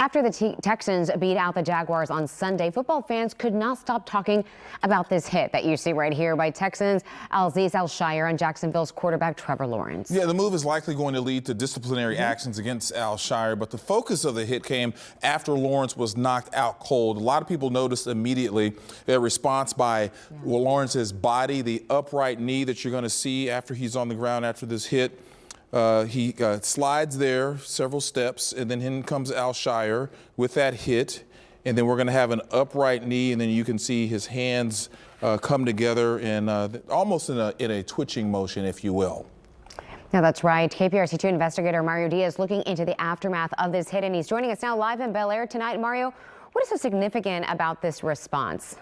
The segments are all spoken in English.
After the Texans beat out the Jaguars on Sunday, football fans could not stop talking about this hit that you see right here by Texans Azeez Al-Shaair and Jacksonville's quarterback Trevor Lawrence. Yeah, the move is likely going to lead to disciplinary actions against Al-Shaair, but the focus of the hit came after Lawrence was knocked out cold. A lot of people noticed immediately a response by Lawrence's body, the upright knee that you're going to see after he's on the ground after this hit. He slides there several steps, and then in comes Al-Shaair with that hit. And then we're going to have an upright knee, and then you can see his hands come together and almost in a twitching motion, if you will. Now, that's right. KPRC2 investigator Mario Diaz looking into the aftermath of this hit, and he's joining us now live in Bel Air tonight. Mario, what is so significant about this response?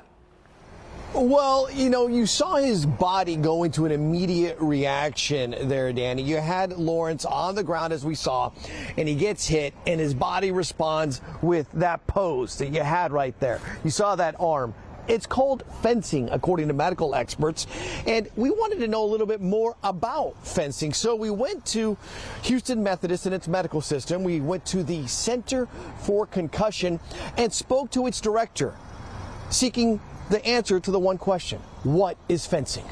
Well, you saw his body go into an immediate reaction there, Danny. You had Lawrence on the ground, as we saw, and he gets hit, and his body responds with that pose that you had right there. You saw that arm. It's called fencing, according to medical experts. And we wanted to know a little bit more about fencing. So we went to Houston Methodist and its medical system. We went to the Center for Concussion and spoke to its director, seeking the answer to the one question: what is fencing?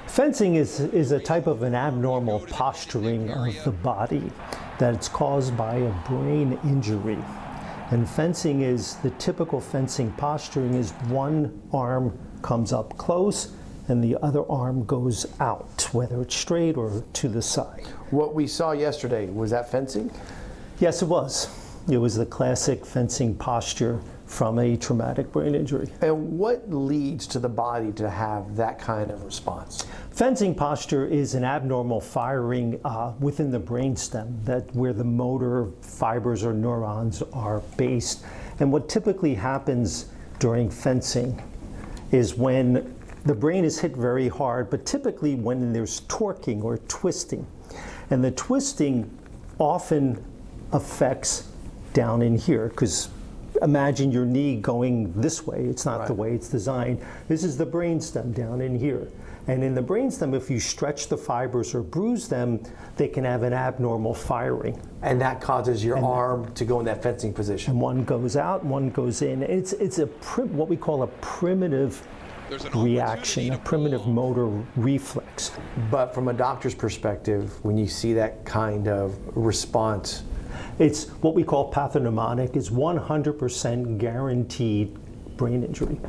Fencing is a type of an abnormal posturing of the body that's caused by a brain injury. And fencing is the typical fencing posturing is one arm comes up close and the other arm goes out, whether it's straight or to the side. What we saw yesterday, was that fencing? Yes, it was. It was the classic fencing posture from a traumatic brain injury. And what leads to the body to have that kind of response? Fencing posture is an abnormal firing within the brainstem, that where the motor fibers or neurons are based. And what typically happens during fencing is when the brain is hit very hard, but typically when there's torquing or twisting. And the twisting often affects down in here, because imagine your knee going this way. It's not the way it's designed. This is the brainstem down in here. And in the brainstem, if you stretch the fibers or bruise them, they can have an abnormal firing. And that causes your arm to go in that fencing position. And one goes out, one goes in. It's what we call a primitive reaction, a primitive motor reflex. But from a doctor's perspective, when you see that kind of response, it's what we call pathognomonic. It's 100% guaranteed brain injury.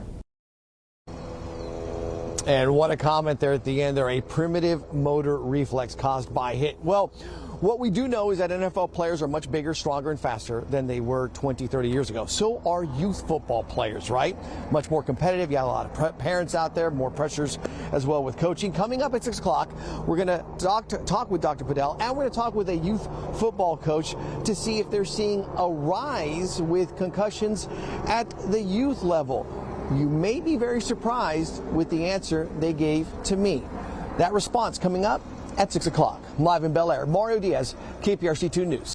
And what a comment there at the end there, a primitive motor reflex caused by hit. Well, what we do know is that NFL players are much bigger, stronger, and faster than they were 20, 30 years ago. So are youth football players, right? Much more competitive. You got a lot of parents out there, more pressures as well with coaching. Coming up at 6 o'clock, we're going to talk with Dr. Padel, and we're going to talk with a youth football coach to see if they're seeing a rise with concussions at the youth level. You may be very surprised with the answer they gave to me. That response coming up at 6 o'clock. Live in Bel Air, Mario Diaz, KPRC2 News.